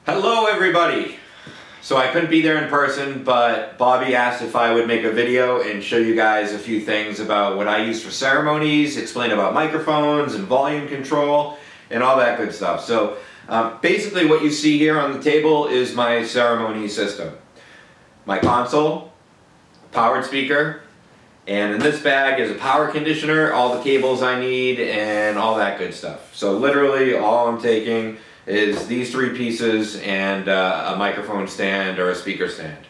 Hello everybody! So I couldn't be there in person, but Bobby asked if I would make a video and show you guys a few things about what I use for ceremonies, explain about microphones and volume control and all that good stuff. So basically what you see here on the table is my ceremony system. My console, powered speaker, and in this bag is a power conditioner, all the cables I need and all that good stuff. So literally all I'm taking is these three pieces and a microphone stand or a speaker stand.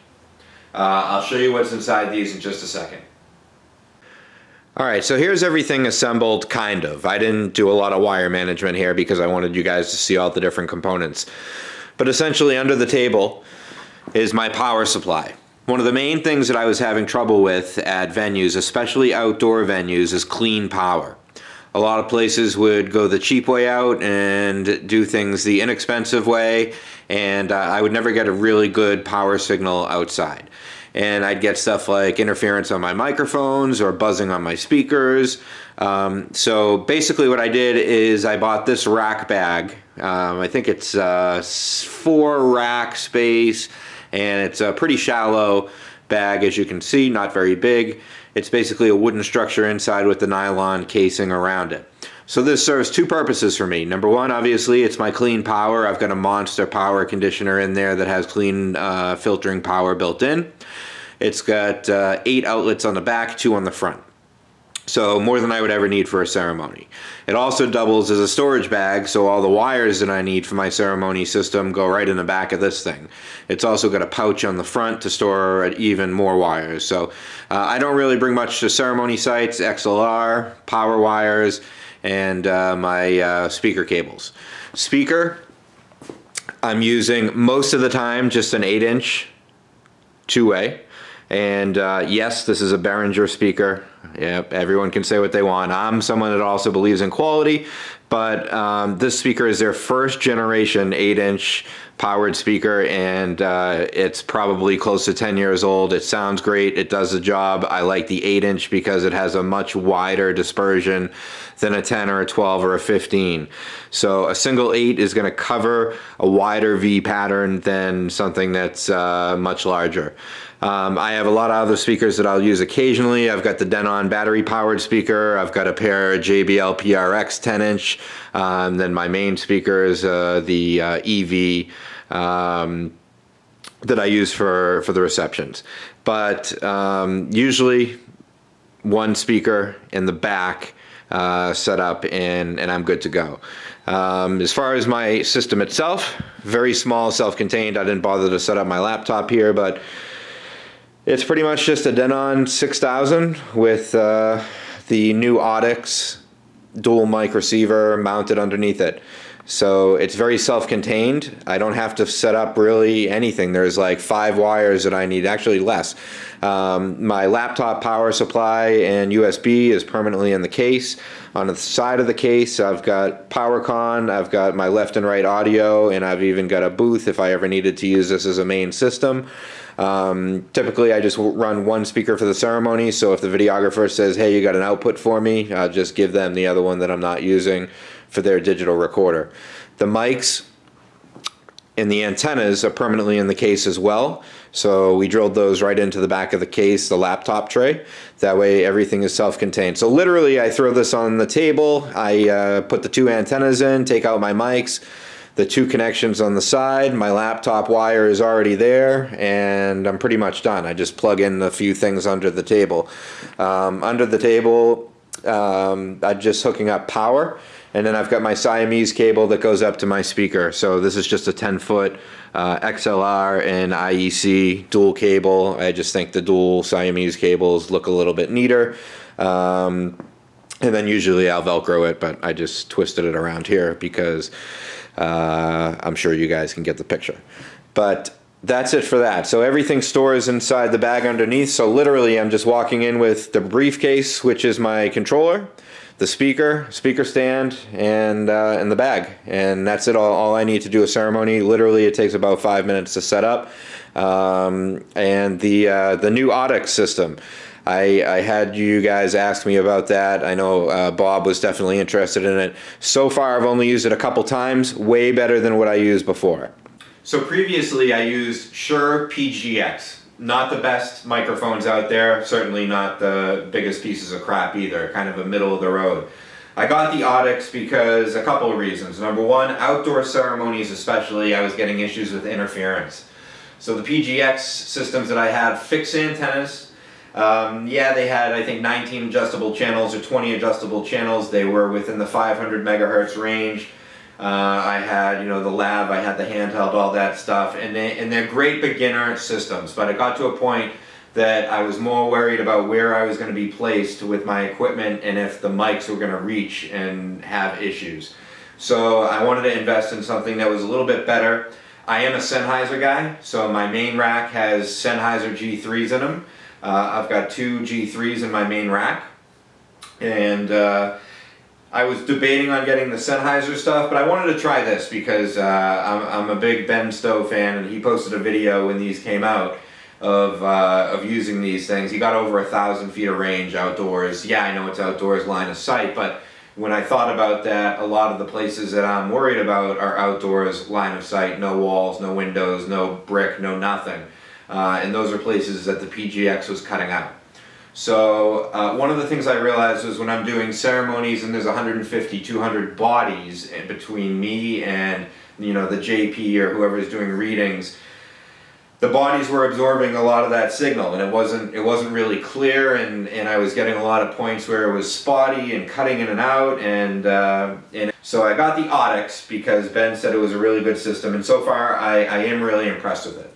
I'll show you what's inside these in just a second. Alright, so here's everything assembled, kind of. I didn't do a lot of wire management here because I wanted you guys to see all the different components. But essentially under the table is my power supply. One of the main things that I was having trouble with at venues, especially outdoor venues, is clean power. A lot of places would go the cheap way out and do things the inexpensive way, and I would never get a really good power signal outside. And I'd get stuff like interference on my microphones or buzzing on my speakers. So basically what I did is I bought this rack bag. I think it's 4 rack space, and it's a pretty shallow bag, as you can see, not very big. It's basically a wooden structure inside with the nylon casing around it. So this serves two purposes for me. Number one, obviously, it's my clean power. I've got a monster power conditioner in there that has clean filtering power built in. It's got 8 outlets on the back, 2 on the front. So more than I would ever need for a ceremony. It also doubles as a storage bag, so all the wires that I need for my ceremony system go right in the back of this thing. It's also got a pouch on the front to store even more wires. So I don't really bring much to ceremony sites, XLR, power wires, and my speaker cables. Speaker, I'm using most of the time just an 8-inch two-way. And yes, this is a Behringer speaker. Yep, everyone can say what they want. I'm someone that also believes in quality, but this speaker is their first generation 8-inch powered speaker, and it's probably close to 10 years old. It sounds great. It does the job. I like the 8-inch because it has a much wider dispersion than a 10 or a 12 or a 15. So a single 8 is going to cover a wider V pattern than something that's much larger. I have a lot of other speakers that I'll use occasionally. I've got the Denon battery powered speaker. I've got a pair of JBL PRX 10-inch. Then my main speakers, the EV that I use for the receptions. But usually one speaker in the back set up and I'm good to go. As far as my system itself, very small, self-contained. I didn't bother to set up my laptop here, but it's pretty much just a Denon 6000 with the new Audix dual mic receiver mounted underneath it. So it's very self-contained. I don't have to set up really anything. There's like 5 wires that I need, actually less. My laptop power supply and USB is permanently in the case. On the side of the case, I've got PowerCon, I've got my left and right audio, and I've even got a booth if I ever needed to use this as a main system. Typically I just run one speaker for the ceremony, so if the videographer says, hey, you got an output for me, I'll just give them the other one that I'm not using for their digital recorder. The mics and the antennas are permanently in the case as well, so we drilled those right into the back of the case, the laptop tray. That way everything is self-contained. So literally I throw this on the table, I put the 2 antennas in, take out my mics, the 2 connections on the side, my laptop wire is already there, and I'm pretty much done. I just plug in a few things under the table. Under the table, I'm just hooking up power, and then I've got my Siamese cable that goes up to my speaker. So this is just a 10-foot XLR and IEC dual cable. I just think the dual Siamese cables look a little bit neater. And then usually I'll Velcro it, but I just twisted it around here because I'm sure you guys can get the picture. But that's it for that. So everything stores inside the bag underneath. So literally I'm just walking in with the briefcase, which is my controller, the speaker stand, and the bag. And that's it, all I need to do a ceremony. Literally it takes about 5 minutes to set up. And the new Audix system. I had you guys ask me about that. I know Bob was definitely interested in it. So far I've only used it a couple times, way better than what I used before. So previously I used Shure PGX. Not the best microphones out there, certainly not the biggest pieces of crap either, kind of a middle of the road. I got the Audix because a couple of reasons. Number one, outdoor ceremonies especially, I was getting issues with interference. So the PGX systems that I had, fixed antennas, yeah, they had I think 19 adjustable channels or 20 adjustable channels. They were within the 500 megahertz range. I had, you know, the lab, I had the handheld, all that stuff, and they're great beginner systems, but it got to a point that I was more worried about where I was going to be placed with my equipment and if the mics were going to reach and have issues. So I wanted to invest in something that was a little bit better. I am a Sennheiser guy, so my main rack has Sennheiser G3s in them. I've got 2 G3s in my main rack, and I was debating on getting the Sennheiser stuff, but I wanted to try this because I'm a big Ben Stowe fan, and he posted a video when these came out of using these things. He got over 1,000 feet of range outdoors. Yeah, I know it's outdoors line of sight, but when I thought about that, a lot of the places that I'm worried about are outdoors line of sight, no walls, no windows, no brick, no nothing. And those are places that the PGX was cutting out. So one of the things I realized was when I'm doing ceremonies and there's 150, 200 bodies in between me and, you know, the JP or whoever is doing readings, the bodies were absorbing a lot of that signal, and it wasn't really clear, and I was getting a lot of points where it was spotty and cutting in and out, and so I got the Audix because Ben said it was a really good system, and so far I am really impressed with it.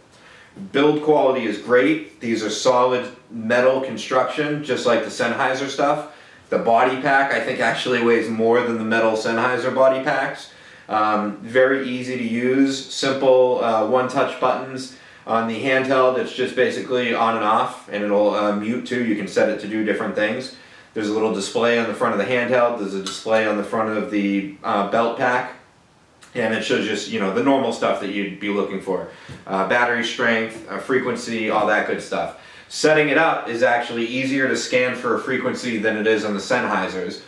Build quality is great. These are solid metal construction, just like the Sennheiser stuff. The body pack, I think, actually weighs more than the metal Sennheiser body packs. Very easy to use, simple one-touch buttons. On the handheld, it's just basically on and off, and it'll mute too. You can set it to do different things. There's a little display on the front of the handheld. There's a display on the front of the belt pack. And it shows just, you know, the normal stuff that you'd be looking for. Battery strength, frequency, all that good stuff. Setting it up is actually easier to scan for a frequency than it is on the Sennheisers.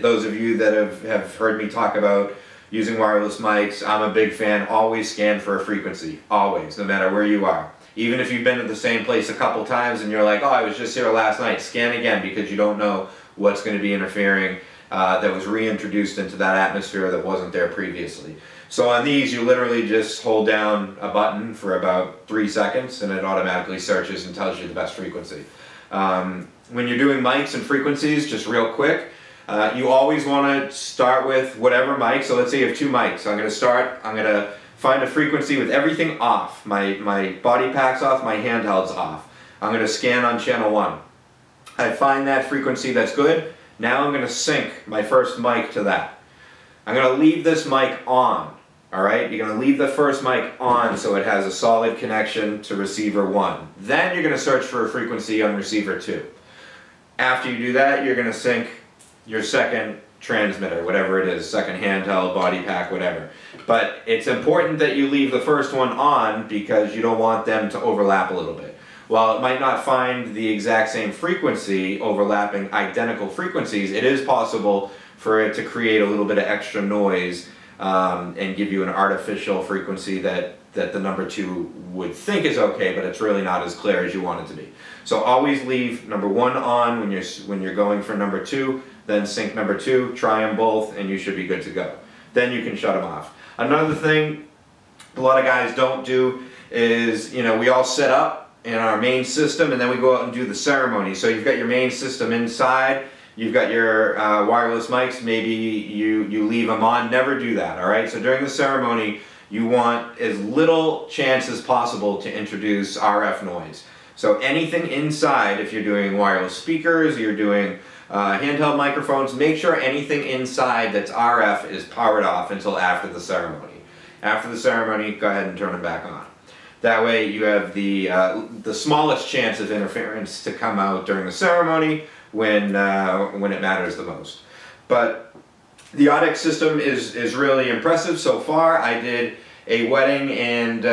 Those of you that have heard me talk about using wireless mics, I'm a big fan. Always scan for a frequency. Always, no matter where you are. Even if you've been to the same place a couple times and you're like, oh, I was just here last night, scan again, because you don't know what's going to be interfering that was reintroduced into that atmosphere that wasn't there previously. So on these, you literally just hold down a button for about 3 seconds and it automatically searches and tells you the best frequency. When you're doing mics and frequencies, just real quick, you always want to start with whatever mic. So let's say you have 2 mics. I'm going to find a frequency with everything off. My body pack's off, my handheld's off. I'm going to scan on channel 1. I find that frequency that's good. Now I'm going to sync my first mic to that. I'm going to leave this mic on. Alright, you're going to leave the first mic on so it has a solid connection to receiver 1. Then you're going to search for a frequency on receiver 2. After you do that, you're going to sync your second transmitter, whatever it is, second handheld, body pack, whatever. But it's important that you leave the first one on because you don't want them to overlap a little bit. While it might not find the exact same frequency, overlapping identical frequencies, it is possible for it to create a little bit of extra noise and give you an artificial frequency that the number 2 would think is okay, but it's really not as clear as you want it to be. So always leave number 1 on when you're going for number 2, then sync number 2, try them both, and you should be good to go. Then you can shut them off. Another thing a lot of guys don't do is, you know, we all set up in our main system and then we go out and do the ceremony. So you've got your main system inside, you've got your wireless mics, maybe you leave them on. Never do that, alright? So during the ceremony, you want as little chance as possible to introduce RF noise. So anything inside, if you're doing wireless speakers, you're doing handheld microphones, make sure anything inside that's RF is powered off until after the ceremony. After the ceremony, go ahead and turn them back on. That way you have the smallest chance of interference to come out during the ceremony when it matters the most. But the Audix system is really impressive so far. I did a wedding and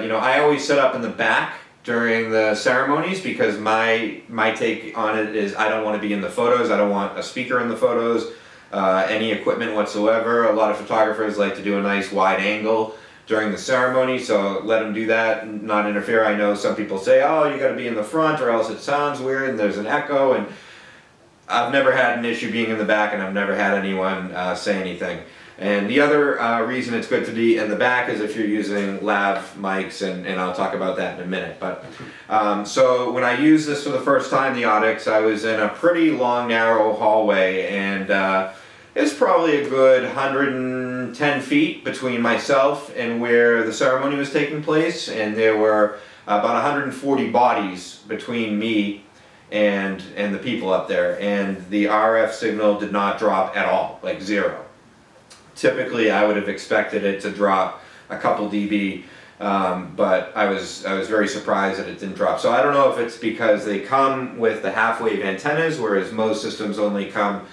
you know, I always set up in the back during the ceremonies because my take on it is I don't want to be in the photos. I don't want a speaker in the photos, any equipment whatsoever. A lot of photographers like to do a nice wide angle during the ceremony, so let them do that and not interfere. I know some people say, oh, you got to be in the front or else it sounds weird and there's an echo, and I've never had an issue being in the back, and I've never had anyone say anything. And the other reason it's good to be in the back is if you're using lav mics, and I'll talk about that in a minute. But so when I used this for the first time, the Audix, I was in a pretty long, narrow hallway, and it's probably a good 110 feet between myself and where the ceremony was taking place, and there were about 140 bodies between me and the people up there, and the RF signal did not drop at all, like zero. Typically I would have expected it to drop a couple dB, but I was very surprised that it didn't drop. So I don't know if it's because they come with the half-wave antennas, whereas most systems only come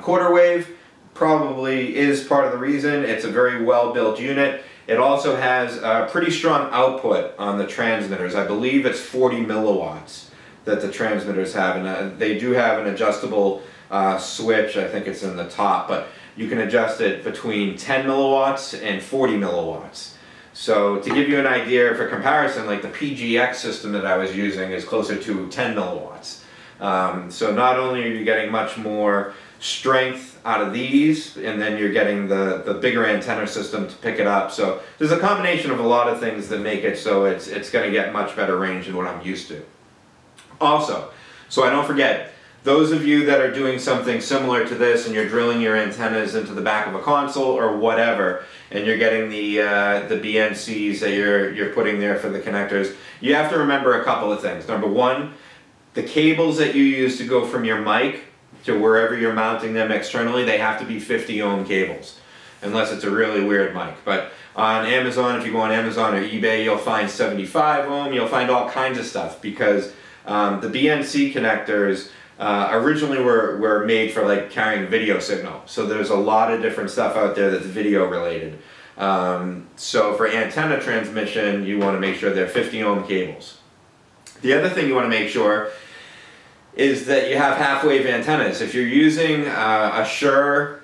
quarter wave. Probably is part of the reason. It's a very well-built unit. It also has a pretty strong output on the transmitters. I believe it's 40 milliwatts that the transmitters have, and they do have an adjustable switch. I think it's in the top, but you can adjust it between 10 milliwatts and 40 milliwatts. So to give you an idea for comparison, like the PGX system that I was using is closer to 10 milliwatts. So not only are you getting much more strength out of these, and then you're getting the bigger antenna system to pick it up. So there's a combination of a lot of things that make it so it's going to get much better range than what I'm used to. Also, so I don't forget, those of you that are doing something similar to this and you're drilling your antennas into the back of a console or whatever, and you're getting the BNCs that you're putting there for the connectors, you have to remember a couple of things. Number one, the cables that you use to go from your mic to wherever you're mounting them externally, they have to be 50 ohm cables, unless it's a really weird mic. But on Amazon, if you go on Amazon or eBay, you'll find 75 ohm, you'll find all kinds of stuff, because the BNC connectors originally were made for like carrying video signal. So there's a lot of different stuff out there that's video related. So for antenna transmission, you want to make sure they're 50 ohm cables. The other thing you want to make sure is that you have half-wave antennas. If you're using a Shure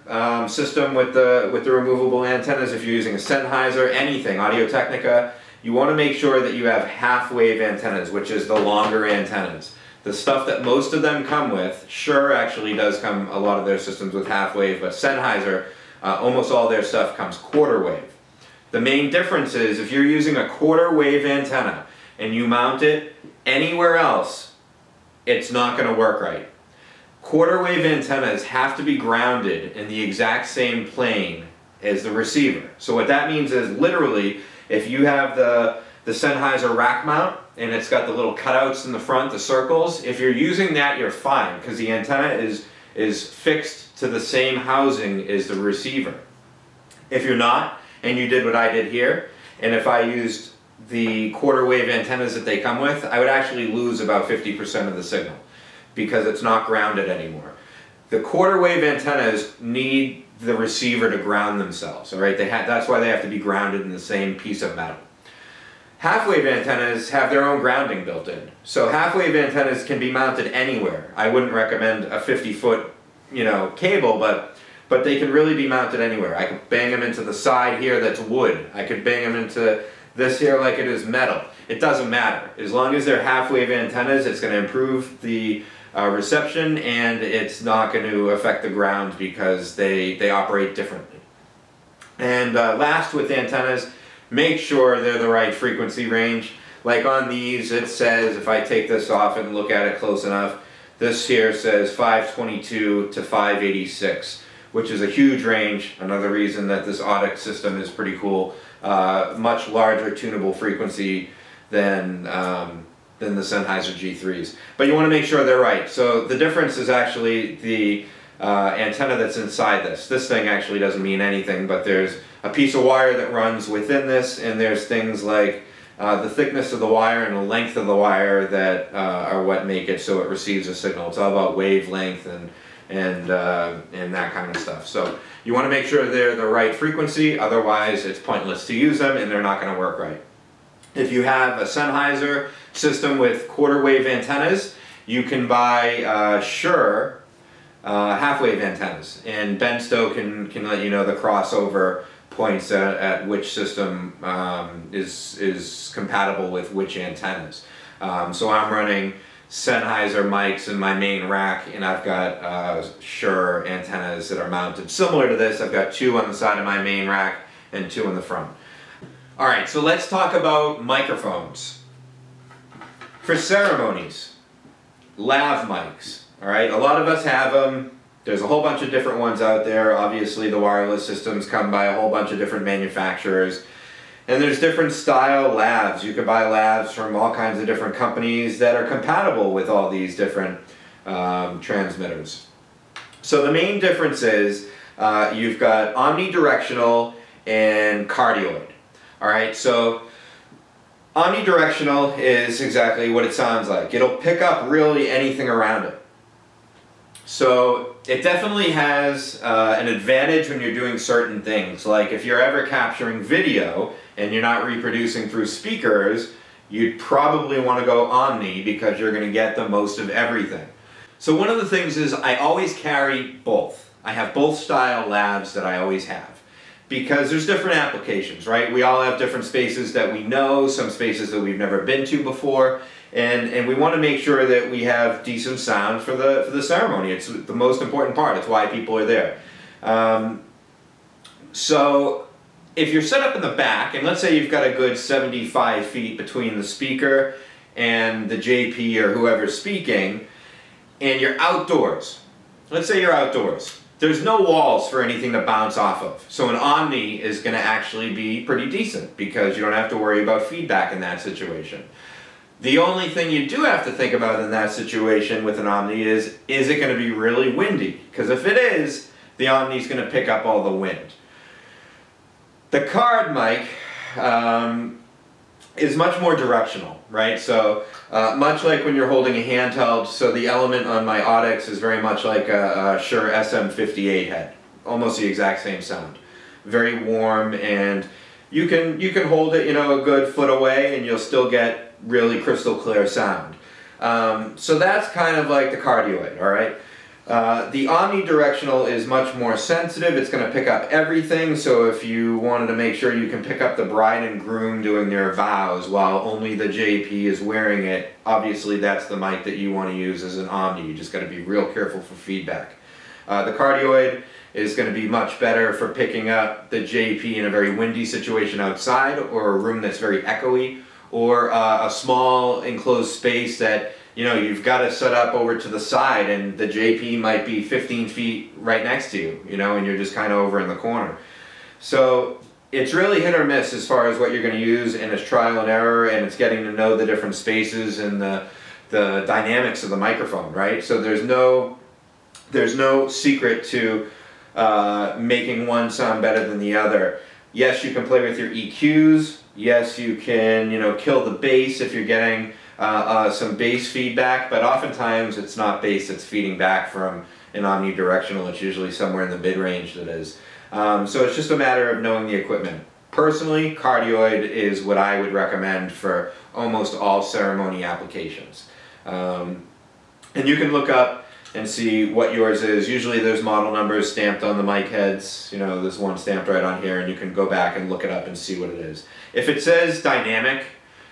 system with the removable antennas, if you're using a Sennheiser, anything, Audio-Technica, you want to make sure that you have half-wave antennas, which is the longer antennas. The stuff that most of them come with, Shure actually does come, a lot of their systems with half-wave, but Sennheiser, almost all their stuff comes quarter-wave. The main difference is if you're using a quarter-wave antenna and you mount it anywhere else, it's not going to work right. Quarter-wave antennas have to be grounded in the exact same plane as the receiver. So what that means is, literally, if you have the Sennheiser rack mount and it's got the little cutouts in the front, the circles, if you're using that, you're fine, because the antenna is fixed to the same housing as the receiver. If you're not, and you did what I did here, and if I used the quarter-wave antennas that they come with, I would actually lose about 50% of the signal, because it's not grounded anymore. The quarter-wave antennas need the receiver to ground themselves, all right? That's why they have to be grounded in the same piece of metal. Half-wave antennas have their own grounding built in. So half-wave antennas can be mounted anywhere. I wouldn't recommend a 50-foot, cable, but they can really be mounted anywhere. I could bang them into the side here that's wood. I could bang them into this here like it is metal. It doesn't matter. As long as they're half-wave antennas, it's going to improve the reception, and it's not going to affect the ground because they operate differently. And last, with antennas, make sure they're the right frequency range. Like on these, it says, if I take this off and look at it close enough, this here says 522 to 586, which is a huge range. Another reason that this Audix system is pretty cool. Much larger tunable frequency than the Sennheiser G3s. But you want to make sure they're right. So the difference is actually the antenna that's inside this. This thing actually doesn't mean anything, but there's a piece of wire that runs within this, and there's things like the thickness of the wire and the length of the wire that are what make it so it receives a signal. It's all about wavelength and that kind of stuff. So you want to make sure they're the right frequency, otherwise it's pointless to use them and they're not going to work right. If you have a Sennheiser system with quarter-wave antennas, you can buy Shure half-wave antennas, and Ben Stowe can let you know the crossover points at which system is compatible with which antennas. So I'm running Sennheiser mics in my main rack, and I've got Shure antennas that are mounted similar to this. I've got 2 on the side of my main rack and 2 in the front. Alright, so let's talk about microphones. For ceremonies, lav mics. Alright, a lot of us have them. There's a whole bunch of different ones out there. Obviously the wireless systems come by a whole bunch of different manufacturers. And there's different style lavs. You can buy lavs from all kinds of different companies that are compatible with all these different transmitters. So the main difference is you've got omnidirectional and cardioid. Alright, so omnidirectional is exactly what it sounds like. It'll pick up really anything around it. So it definitely has an advantage when you're doing certain things. Like if you're ever capturing video and you're not reproducing through speakers, you'd probably want to go Omni because you're going to get the most of everything. So one of the things is I always carry both. I have both style lavs that I always have. Because there's different applications, right? We all have different spaces that we know, some spaces that we've never been to before. And we want to make sure that we have decent sound for the ceremony. It's the most important part. It's why people are there. So if you're set up in the back, and let's say you've got a good 75 feet between the speaker and the JP or whoever's speaking, and you're outdoors. Let's say you're outdoors. There's no walls for anything to bounce off of. So an Omni is going to actually be pretty decent because you don't have to worry about feedback in that situation. The only thing you do have to think about in that situation with an Omni is it going to be really windy? Because if it is, the Omni is going to pick up all the wind. The card mic is much more directional, right? So much like when you're holding a handheld, so the element on my Audix is very much like a Shure SM58 head. Almost the exact same sound. Very warm, and you can hold it, you know, a good foot away and you'll still get really crystal clear sound. So that's kind of like the cardioid, alright? The omnidirectional is much more sensitive. It's going to pick up everything, so if you wanted to make sure you can pick up the bride and groom doing their vows while only the JP is wearing it, obviously that's the mic that you want to use as an Omni. You just got to be real careful for feedback. The cardioid is going to be much better for picking up the JP in a very windy situation outside, or a room that's very echoey, or a small enclosed space that, you know, you've got to set up over to the side and the JP might be 15 feet right next to you, you know, and you're just kind of over in the corner. So it's really hit or miss as far as what you're going to use, and it's trial and error, and it's getting to know the different spaces and the dynamics of the microphone, right? So there's no secret to making one sound better than the other. Yes, you can play with your EQs. Yes, you can, you know, kill the bass if you're getting some bass feedback, but oftentimes it's not bass that's feeding back from an omnidirectional. It's usually somewhere in the mid-range that is. So it's just a matter of knowing the equipment. Personally, cardioid is what I would recommend for almost all ceremony applications. And you can look up and see what yours is. Usually there's model numbers stamped on the mic heads. You know, there's one stamped right on here, and you can go back and look it up and see what it is. If it says dynamic,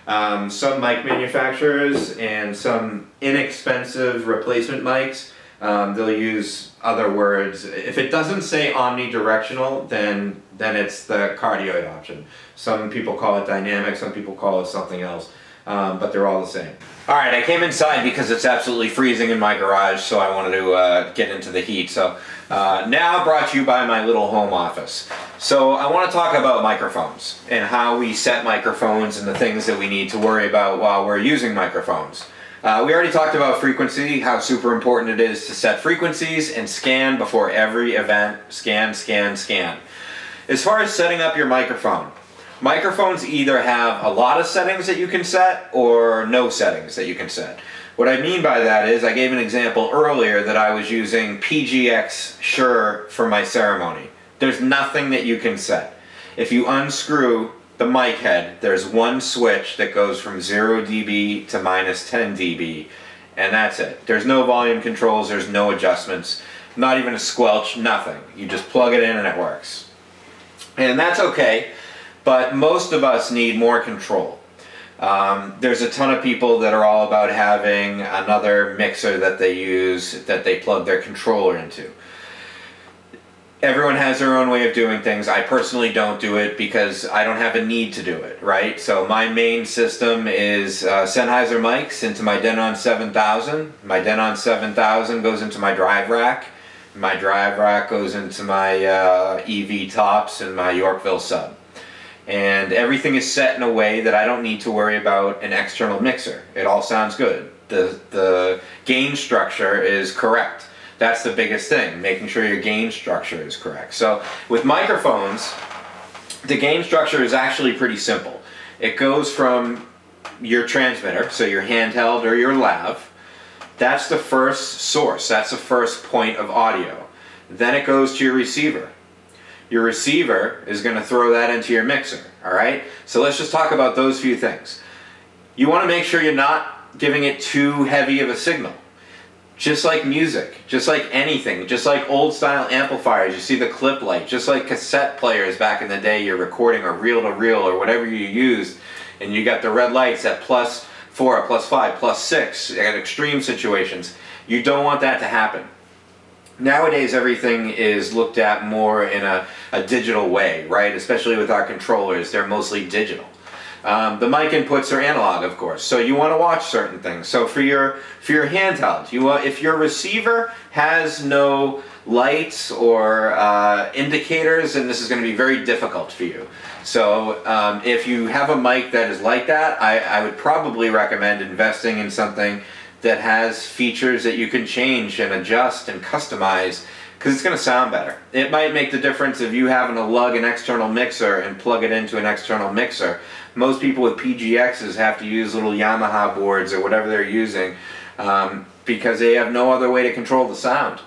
some mic manufacturers and some inexpensive replacement mics, they'll use other words. If it doesn't say omnidirectional, then it's the cardioid option. Some people call it dynamic, some people call it something else, but they're all the same. Alright, I came inside because it's absolutely freezing in my garage, so I wanted to get into the heat. So now brought to you by my little home office. So I want to talk about microphones and how we set microphones and the things that we need to worry about while we're using microphones. We already talked about frequency, how super important it is to set frequencies and scan before every event. Scan, scan, scan. As far as setting up your microphone, microphones either have a lot of settings that you can set or no settings that you can set. What I mean by that is, I gave an example earlier that I was using PGX Shure for my ceremony. There's nothing that you can set. If you unscrew the mic head, there's one switch that goes from 0 dB to -10 dB, and that's it. There's no volume controls, there's no adjustments, not even a squelch, nothing. You just plug it in and it works. And that's okay, but most of us need more control. There's a ton of people that are all about having another mixer that they use, that they plug their controller into. Everyone has their own way of doing things. I personally don't do it because I don't have a need to do it, right? So my main system is Sennheiser mics into my Denon 7000. My Denon 7000 goes into my drive rack. My drive rack goes into my EV tops and my Yorkville sub. And everything is set in a way that I don't need to worry about an external mixer. It all sounds good. The gain structure is correct. That's the biggest thing, making sure your gain structure is correct. So with microphones, the gain structure is actually pretty simple. It goes from your transmitter, so your handheld or your lav. That's the first source, that's the first point of audio. Then it goes to your receiver. Your receiver is going to throw that into your mixer, alright? So let's just talk about those few things. You want to make sure you're not giving it too heavy of a signal. Just like music, just like anything, just like old style amplifiers, you see the clip light, just like cassette players back in the day, you're recording a reel-to-reel or whatever you used, and you got the red lights at +4, +5, +6 at extreme situations. You don't want that to happen. Nowadays everything is looked at more in a digital way, right? Especially with our controllers, they're mostly digital. The mic inputs are analog, of course, so you want to watch certain things. So for your handheld, if your receiver has no lights or indicators, then this is going to be very difficult for you. So if you have a mic that is like that, I would probably recommend investing in something that has features that you can change and adjust and customize, because it's going to sound better. It might make the difference of you having to lug an external mixer and plug it into an external mixer. Most people with PGXs have to use little Yamaha boards or whatever they're using because they have no other way to control the sound.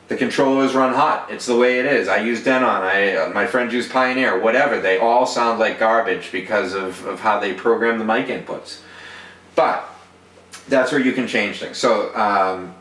The controllers run hot. It's the way it is. I use Denon, my friends use Pioneer, whatever. They all sound like garbage because of how they program the mic inputs. But that's where you can change things. So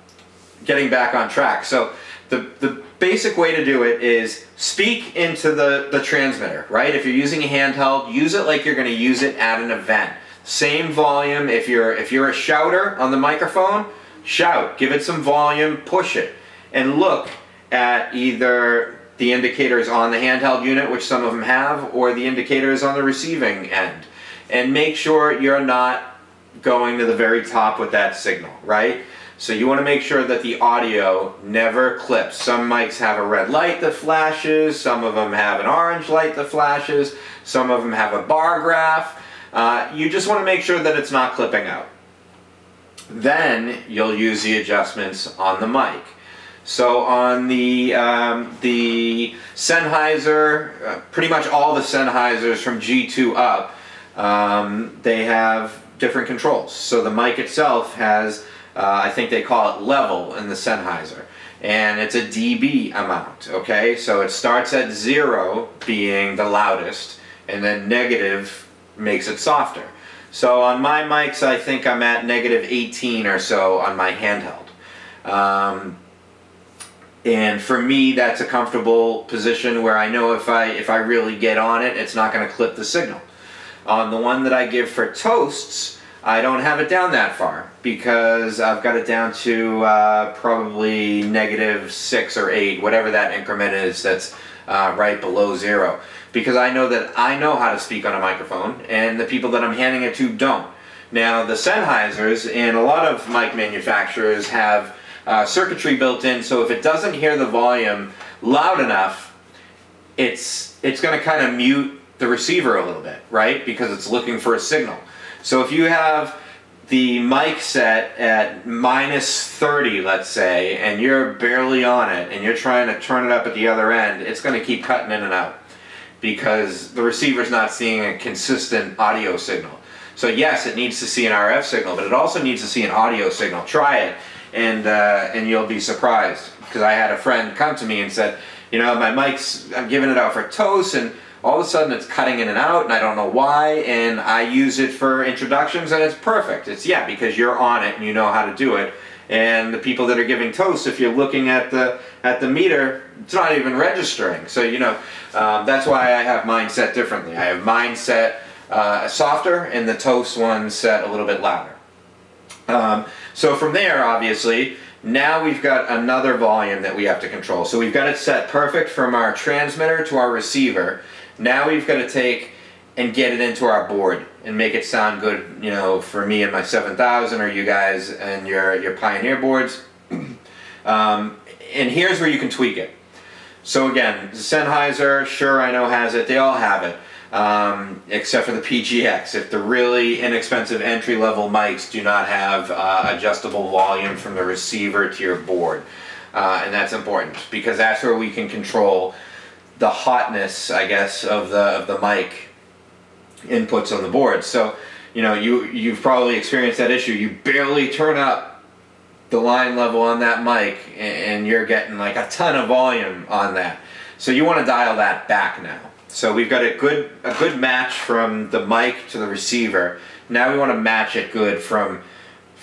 getting back on track. So the basic way to do it is speak into the transmitter, right? If you're using a handheld, use it like you're going to use it at an event. Same volume. If you're a shouter on the microphone, shout. Give it some volume, push it. And look at either the indicators on the handheld unit, which some of them have, or the indicators on the receiving end. And make sure you're not going to the very top with that signal, right? So you want to make sure that the audio never clips. Some mics have a red light that flashes, some of them have an orange light that flashes, some of them have a bar graph. You just want to make sure that it's not clipping out. Then you'll use the adjustments on the mic. So on the Sennheiser, pretty much all the Sennheisers from G2 up, they have different controls. So the mic itself has, I think they call it level in the Sennheiser, and it's a dB amount, okay? So it starts at 0 being the loudest, and then negative makes it softer. So on my mics, I think I'm at -18 or so on my handheld. And for me, that's a comfortable position where I know if I really get on it, it's not going to clip the signal. On the one that I give for toasts, I don't have it down that far because I've got it down to probably -6 or 8, whatever that increment is that's right below 0. Because I know that I know how to speak on a microphone, and the people that I'm handing it to don't. Now, the Sennheisers and a lot of mic manufacturers have circuitry built in, so if it doesn't hear the volume loud enough, it's going to kind of mute the receiver a little bit, right? Because it's looking for a signal. So if you have the mic set at -30, let's say, and you're barely on it, and you're trying to turn it up at the other end, it's going to keep cutting in and out because the receiver's not seeing a consistent audio signal. So yes, it needs to see an RF signal, but it also needs to see an audio signal. Try it, and you'll be surprised. Because I had a friend come to me and said, you know, my mic's, I'm giving it out for toast, and all of a sudden it's cutting in and out, and I don't know why, and I use it for introductions, and it's perfect. It's, yeah, because you're on it and you know how to do it, And the people that are giving toast, if you're looking at the meter, it's not even registering. So that's why I have mine set differently. I have mine set softer, and the toast one set a little bit louder. So from there, obviously, now we've got another volume that we have to control. So we've got it set perfect from our transmitter to our receiver. Now we've got to take and get it into our board and make it sound good, for me and my 7000, or you guys and your Pioneer boards. And here's where you can tweak it. So again, Sennheiser, sure, I know has it. They all have it, except for the PGX. If the really inexpensive entry-level mics do not have adjustable volume from the receiver to your board. And that's important, because that's where we can control the hotness, I guess, of the mic inputs on the board. So you've probably experienced that issue. You barely turn up the line level on that mic and you're getting like a ton of volume on that. So you want to dial that back now. So we've got a good match from the mic to the receiver. Now we want to match it good from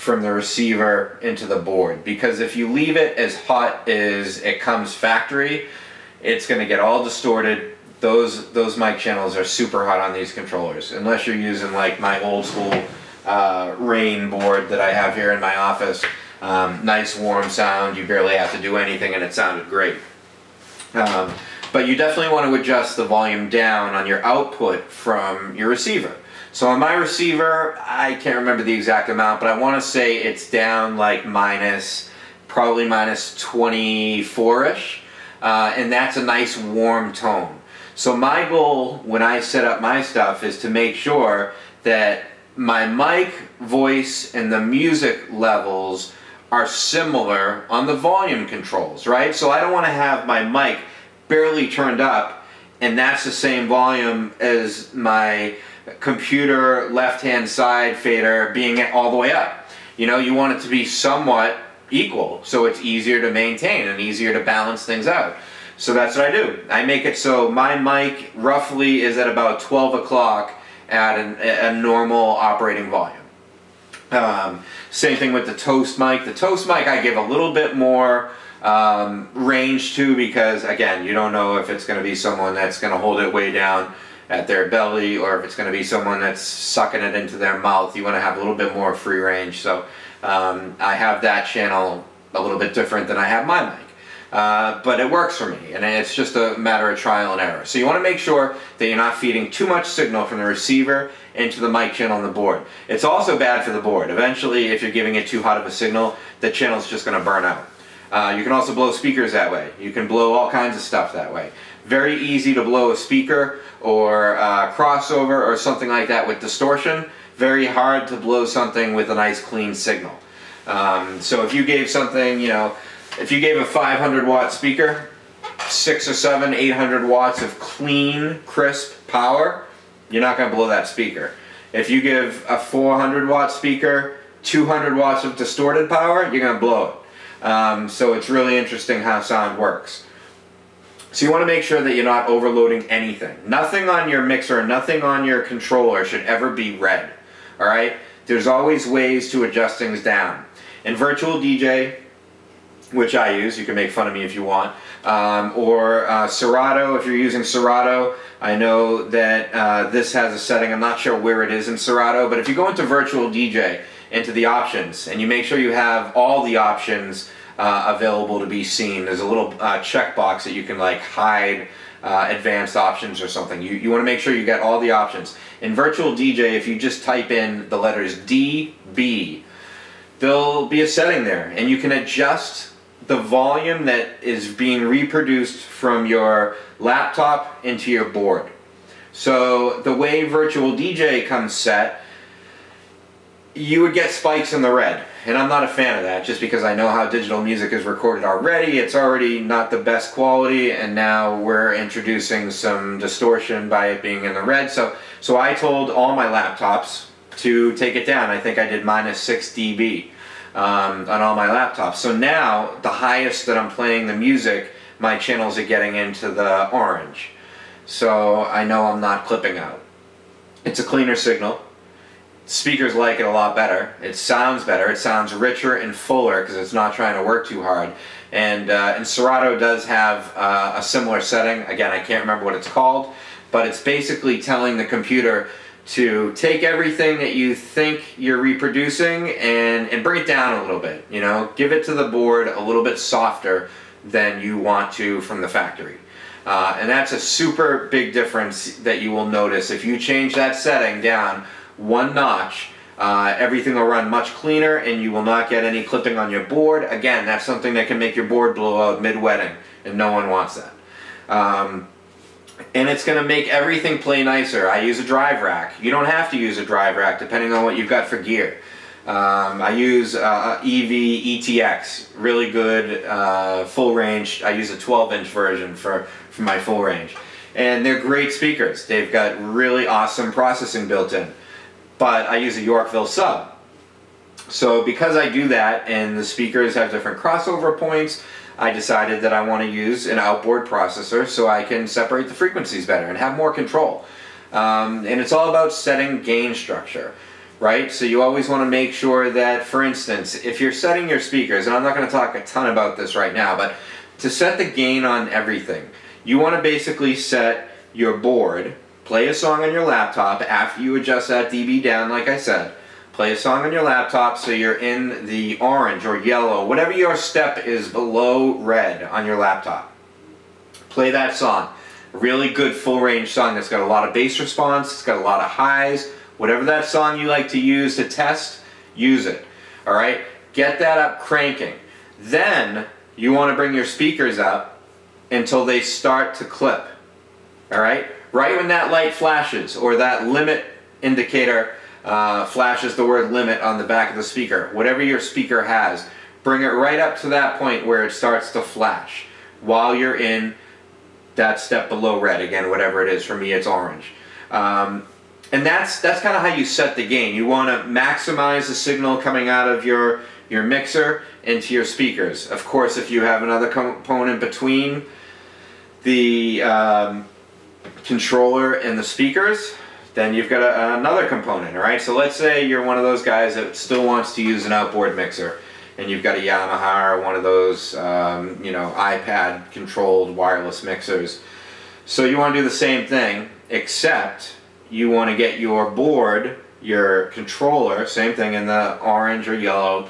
the receiver into the board, because if you leave it as hot as it comes factory, it's going to get all distorted. Those mic channels are super hot on these controllers, unless you're using like my old school Rain board that I have here in my office. Nice warm sound, you barely have to do anything and it sounded great. But you definitely want to adjust the volume down on your output from your receiver. So on my receiver, I can't remember the exact amount, but I want to say it's down like probably minus 24-ish, and that's a nice warm tone. So my goal when I set up my stuff is to make sure that my mic, voice, and the music levels are similar on the volume controls, right? So I don't want to have my mic barely turned up and that's the same volume as my computer left-hand side fader being all the way up. You want it to be somewhat equal, so it's easier to maintain and easier to balance things out. So that's what I do. I make it so my mic roughly is at about 12 o'clock at a normal operating volume. Same thing with the Toast mic. The Toast mic I give a little bit more range to, because again, you don't know if it's going to be someone that's going to hold it way down at their belly or if it's going to be someone that's sucking it into their mouth. You want to have a little bit more free range. So I have that channel a little bit different than I have my mic. But it works for me, and it's just a matter of trial and error. So you want to make sure that you're not feeding too much signal from the receiver into the mic channel on the board. It's also bad for the board. Eventually, if you're giving it too hot of a signal, the channel's just going to burn out. You can also blow speakers that way. You can blow all kinds of stuff that way. Very easy to blow a speaker or crossover or something like that with distortion. Very hard to blow something with a nice clean signal. So if you gave something, if you gave a 500 watt speaker, 6 or 7, 800 watts of clean, crisp power, you're not going to blow that speaker. If you give a 400 watt speaker 200 watts of distorted power, you're going to blow it. So it's really interesting how sound works. So you want to make sure that you're not overloading anything. Nothing on your mixer, nothing on your controller should ever be red. Alright? There's always ways to adjust things down. In Virtual DJ, which I use, you can make fun of me if you want, or Serato, if you're using Serato, I know that this has a setting, I'm not sure where it is in Serato, but if you go into Virtual DJ, into the options, and you make sure you have all the options available to be seen, there's a little checkbox that you can like hide advanced options or something. You want to make sure you get all the options. In Virtual DJ, if you just type in the letters DB, there'll be a setting there, and you can adjust the volume that is being reproduced from your laptop into your board. So the way Virtual DJ comes set, you would get spikes in the red, and I'm not a fan of that, just because I know how digital music is recorded already. It's already not the best quality, and now we're introducing some distortion by it being in the red. So I told all my laptops to take it down. I think I did minus 6 dB on all my laptops. So now the highest that I'm playing the music, my channels are getting into the orange. So I know I'm not clipping out. It's a cleaner signal. Speakers like it a lot better. It sounds better. It sounds richer and fuller because it's not trying to work too hard. And Serato does have a similar setting. Again, I can't remember what it's called, but it's basically telling the computer to take everything that you think you're reproducing and bring it down a little bit. You know, give it to the board a little bit softer than you want to from the factory. And that's a super big difference that you will notice. If you change that setting down one notch, everything will run much cleaner and you will not get any clipping on your board. Again, that's something that can make your board blow out mid-wetting, and no one wants that. And it's going to make everything play nicer. I use a drive rack. You don't have to use a drive rack depending on what you've got for gear. I use EV ETX, really good full range. I use a 12-inch version for my full range. And they're great speakers. They've got really awesome processing built in. But I use a Yorkville sub. So because I do that and the speakers have different crossover points, I decided that I want to use an outboard processor so I can separate the frequencies better and have more control. And it's all about setting gain structure, right? So you always want to make sure that, for instance, if you're setting your speakers, and I'm not going to talk a ton about this right now, but to set the gain on everything, you want to basically set your board, play a song on your laptop after you adjust that dB down like I said. Play a song on your laptop so you're in the orange or yellow, whatever your step is below red on your laptop. Play that song. A really good full range song that's got a lot of bass response, it's got a lot of highs. Whatever that song you like to use to test, use it. Alright? Get that up cranking. Then you want to bring your speakers up until they start to clip. Alright? Right when that light flashes, or that limit indicator flashes the word limit on the back of the speaker, whatever your speaker has, bring it right up to that point where it starts to flash while you're in that step below red. Again, whatever it is, for me it's orange. And that's kind of how you set the gain. You want to maximize the signal coming out of your mixer into your speakers. Of course, if you have another component between the controller and the speakers, then you've got another component, alright? So let's say you're one of those guys that still wants to use an outboard mixer, and you've got a Yamaha or one of those you know, iPad controlled wireless mixers. So you want to do the same thing, except you want to get your board, your controller, same thing, in the orange or yellow,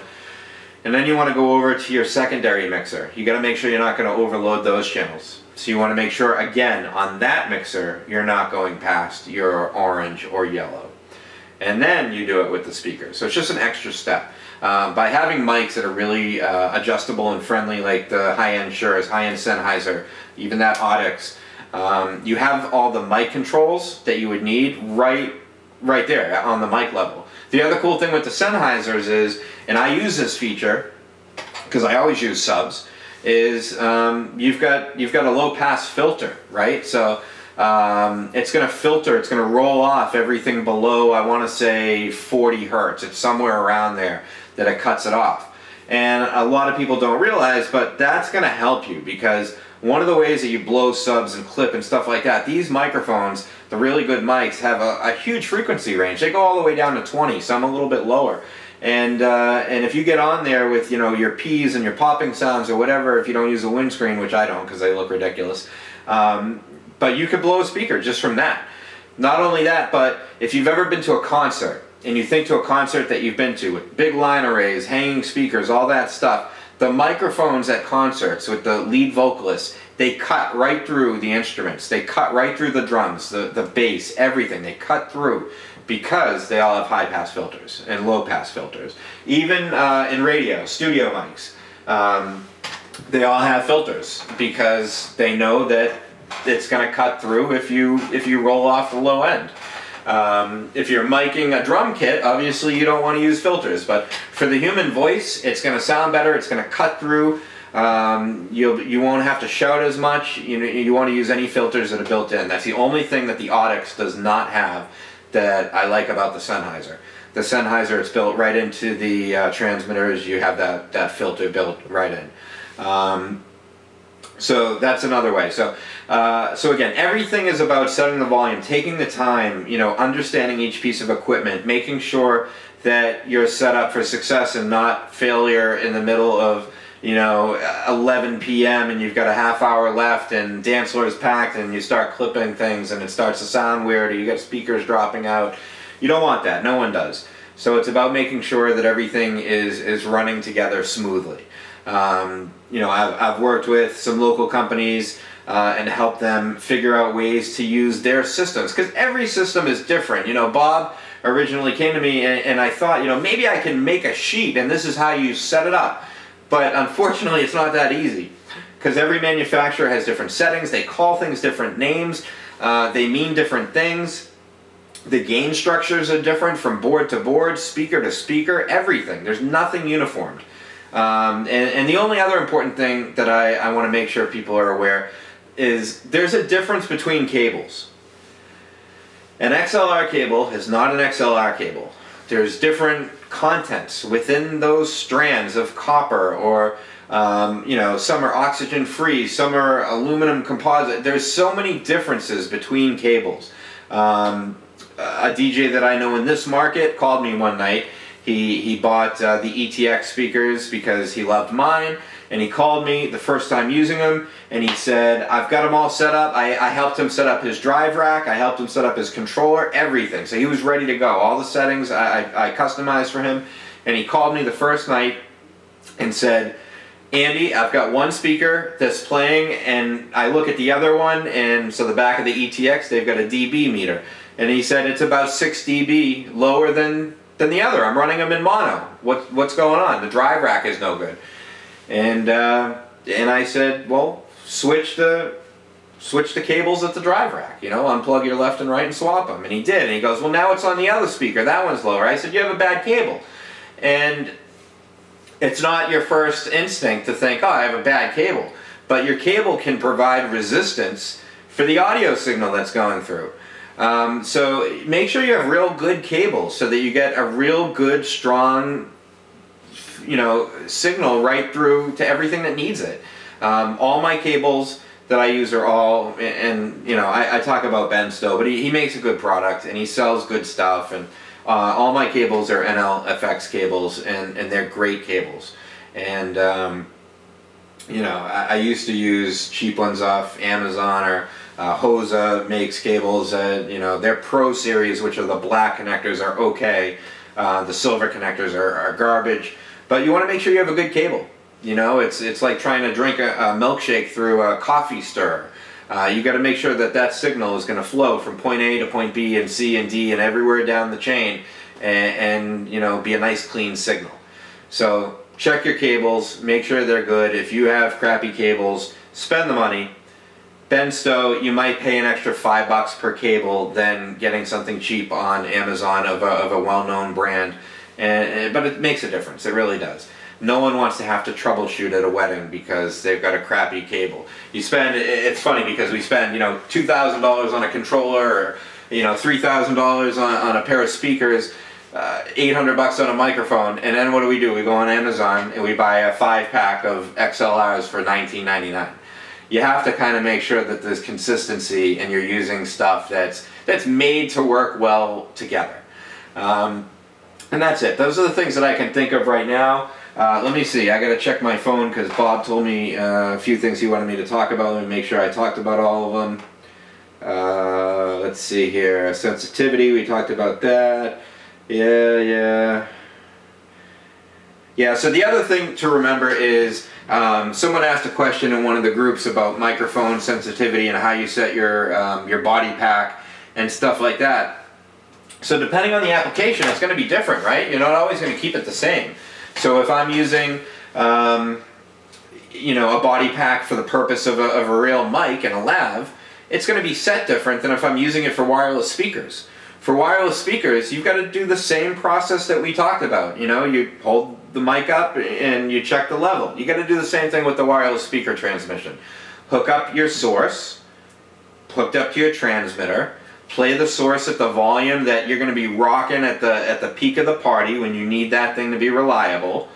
and then you want to go over to your secondary mixer. You got to make sure you're not going to overload those channels. So you want to make sure, again, on that mixer, you're not going past your orange or yellow. And then you do it with the speakers. So it's just an extra step. By having mics that are really adjustable and friendly, like the high-end Shure, high-end Sennheiser, even that Audix, you have all the mic controls that you would need right there on the mic level. The other cool thing with the Sennheisers is, and I use this feature because I always use subs, is you've got a low pass filter, right? So it's going to filter, it's going to roll off everything below, I want to say 40 hertz. It's somewhere around there that it cuts it off. And a lot of people don't realize, but that's going to help you, because one of the ways that you blow subs and clip and stuff like that, these microphones, the really good mics, have a huge frequency range. They go all the way down to 20, some a little bit lower. And if you get on there with, you know, your P's and your popping sounds or whatever, if you don't use a windscreen, which I don't because they look ridiculous, but you could blow a speaker just from that. Not only that, but if you've ever been to a concert, and you think to a concert that you've been to with big line arrays, hanging speakers, all that stuff, the microphones at concerts with the lead vocalists, they cut right through the instruments. They cut right through the drums, the bass, everything. They cut through because they all have high-pass filters and low-pass filters. Even in radio, studio mics, they all have filters because they know that it's going to cut through if you roll off the low end. If you're miking a drum kit, obviously you don't want to use filters, but for the human voice, it's going to sound better, it's going to cut through, you won't have to shout as much, you want to use any filters that are built in. That's the only thing that the Audix does not have that I like about the Sennheiser. The Sennheiser, it's built right into the transmitters, you have that filter built right in. So that's another way. So again, everything is about setting the volume, taking the time, you know, understanding each piece of equipment, making sure that you're set up for success and not failure in the middle of, you know, 11 p.m. and you've got a half hour left and dance floor is packed and you start clipping things and it starts to sound weird or you get speakers dropping out. You don't want that. No one does. So it's about making sure that everything is running together smoothly. You know, I've worked with some local companies and helped them figure out ways to use their systems, because every system is different. You know, Bob originally came to me and I thought, you know, maybe I can make a sheet and this is how you set it up. But unfortunately, it's not that easy, because every manufacturer has different settings. They call things different names. They mean different things. The gain structures are different from board to board, speaker to speaker, everything. There's nothing uniformed. And the only other important thing that I want to make sure people are aware is there's a difference between cables. An XLR cable is not an XLR cable. There's different contents within those strands of copper, or you know, some are oxygen free, some are aluminum composite. There's so many differences between cables. A DJ that I know in this market called me one night. He bought the ETX speakers because he loved mine, and he called me the first time using them, and he said, I've got them all set up. I helped him set up his drive rack, I helped him set up his controller, everything. So he was ready to go. All the settings I customized for him, and he called me the first night and said, Andy, I've got one speaker that's playing, and I look at the other one, and so the back of the ETX, they've got a dB meter. And he said it's about 6 dB lower than the other. I'm running them in mono. What's going on? The drive rack is no good. And I said, well, switch the cables at the drive rack. You know, unplug your left and right and swap them. And he did. And he goes, well, now it's on the other speaker. That one's lower. I said, you have a bad cable. And it's not your first instinct to think, oh, I have a bad cable. But your cable can provide resistance for the audio signal that's going through. So make sure you have real good cables so that you get a real good, strong, you know, signal right through to everything that needs it. All my cables that I use are all, and you know, I talk about Ben still, but he makes a good product and he sells good stuff, and all my cables are NLFX cables, and they're great cables. And you know, I used to use cheap ones off Amazon, or Hosa makes cables. You know, their Pro series, which are the black connectors, are okay. The silver connectors are garbage. But you want to make sure you have a good cable. You know, it's like trying to drink a milkshake through a coffee stirrer. You got to make sure that that signal is going to flow from point A to point B and C and D and everywhere down the chain, and you know, be a nice clean signal. So check your cables, make sure they're good. If you have crappy cables, spend the money. Ben Stowe, you might pay an extra $5 per cable than getting something cheap on Amazon of a well-known brand, but it makes a difference. It really does. No one wants to have to troubleshoot at a wedding because they've got a crappy cable. You spend, it's funny because we spend, you know, $2,000 on a controller, or, you know, $3,000 on a pair of speakers, $800 on a microphone, and then what do? We go on Amazon and we buy a 5-pack of XLRs for $19.99. You have to kind of make sure that there's consistency and you're using stuff that's made to work well together. And that's it. Those are the things that I can think of right now. Let me see. I got to check my phone because Bob told me a few things he wanted me to talk about. Let me make sure I talked about all of them. Let's see here. Sensitivity, we talked about that. Yeah, so the other thing to remember is someone asked a question in one of the groups about microphone sensitivity and how you set your body pack and stuff like that. So depending on the application, it's going to be different, right? You're not always going to keep it the same. So if I'm using you know, a body pack for the purpose of a real mic and a lav, it's going to be set different than if I'm using it for wireless speakers. For wireless speakers, you've got to do the same process that we talked about. You know, you hold the mic up and you check the level. You got to do the same thing with the wireless speaker transmission. Hook up your source, hooked up to your transmitter, play the source at the volume that you're going to be rocking at the peak of the party when you need that thing to be reliable.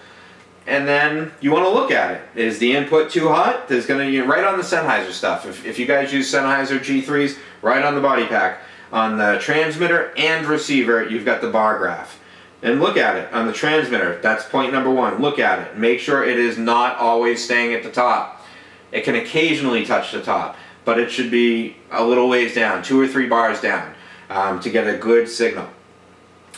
and then you want to look at it. Is the input too hot? There's going to be right on the Sennheiser stuff. If you guys use Sennheiser G3s, right on the body pack. On the transmitter and receiver, you've got the bar graph. And look at it on the transmitter. That's point number one. Look at it. Make sure it is not always staying at the top. It can occasionally touch the top, but it should be a little ways down, 2 or 3 bars down, to get a good signal.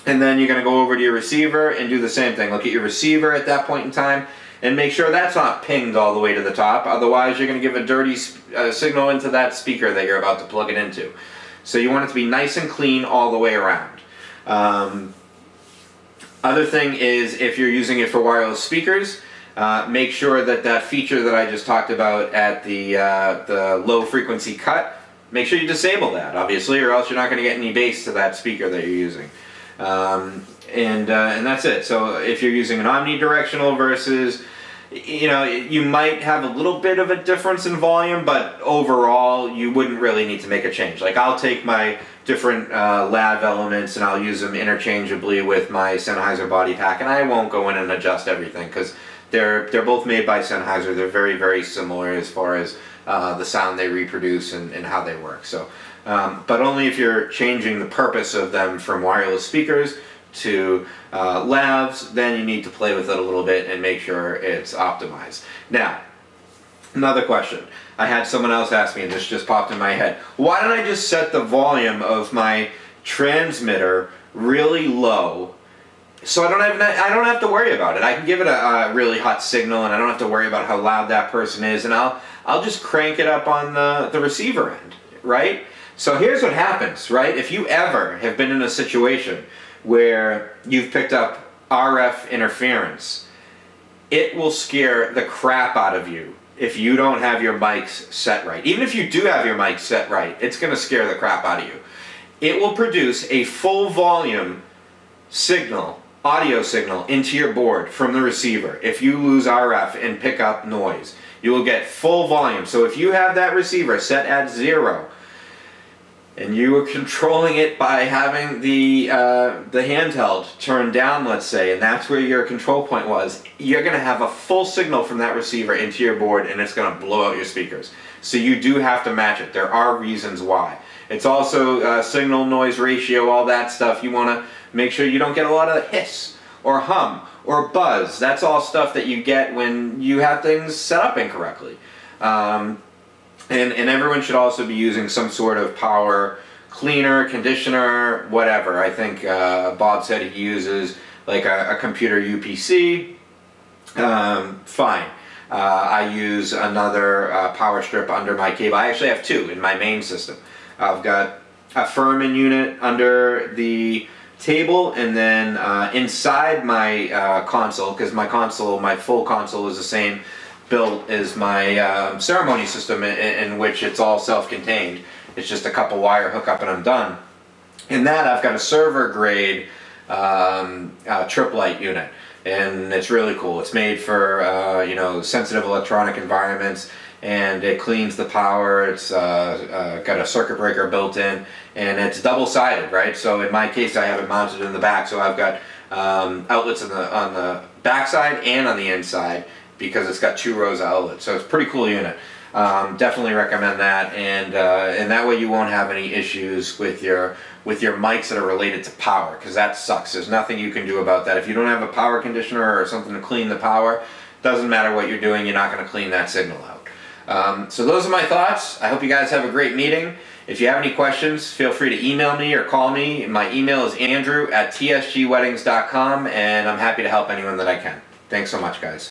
And then you're going to go over to your receiver and do the same thing. Look at your receiver at that point in time and make sure that's not pinged all the way to the top. Otherwise, you're going to give a dirty signal into that speaker that you're about to plug it into. So you want it to be nice and clean all the way around. Other thing is, if you're using it for wireless speakers, make sure that that feature that I just talked about at the low frequency cut, make sure you disable that, obviously, or else you're not going to get any bass to that speaker that you're using. And that's it. So if you're using an omnidirectional versus, you know, you might have a little bit of a difference in volume, but overall you wouldn't really need to make a change. Like, I'll take my different lav elements and I'll use them interchangeably with my Sennheiser body pack, and I won't go in and adjust everything because they're both made by Sennheiser. They're very, very similar as far as the sound they reproduce and how they work. So, but only if you're changing the purpose of them from wireless speakers to lavs, then you need to play with it a little bit and make sure it's optimized. Now, another question. I had someone else ask me, and this just popped in my head. Why don't I just set the volume of my transmitter really low so I don't have to worry about it? I can give it a really hot signal and I don't have to worry about how loud that person is, and I'll just crank it up on the receiver end, right? So here's what happens, right? If you ever have been in a situation where you've picked up RF interference, it will scare the crap out of you if you don't have your mics set right. Even if you do have your mics set right, it's going to scare the crap out of you. It will produce a full volume signal, audio signal, into your board from the receiver. If you lose RF and pick up noise, you will get full volume. So if you have that receiver set at 0, and you were controlling it by having the handheld turned down, let's say, and that's where your control point was, you're going to have a full signal from that receiver into your board, and it's going to blow out your speakers. So you do have to match it. There are reasons why. It's also signal noise ratio, all that stuff. You want to make sure you don't get a lot of hiss or hum or buzz. That's all stuff that you get when you have things set up incorrectly. And everyone should also be using some sort of power cleaner, conditioner, whatever. I think Bob said he uses like a computer UPC. Fine. I use another power strip under my cable. I actually have 2 in my main system. I've got a Furman unit under the table, and then inside my console, because my full console is the same built as my Ceremonies system, in which it's all self-contained. It's just a couple wire hookup and I'm done. In that, I've got a server grade trip light unit, and it's really cool. It's made for you know, sensitive electronic environments, and it cleans the power. It's got a circuit breaker built in, and it's double-sided, right? So in my case, I have it mounted in the back, so I've got outlets on the back side and on the inside, because it's got 2 rows of outlets. So it's a pretty cool unit. Definitely recommend that, and that way you won't have any issues with your mics that are related to power, because that sucks. There's nothing you can do about that. If you don't have a power conditioner or something to clean the power, doesn't matter what you're doing, you're not going to clean that signal out. So those are my thoughts. I hope you guys have a great meeting. If you have any questions, feel free to email me or call me. My email is andrew@tsgweddings.com, and I'm happy to help anyone that I can. Thanks so much, guys.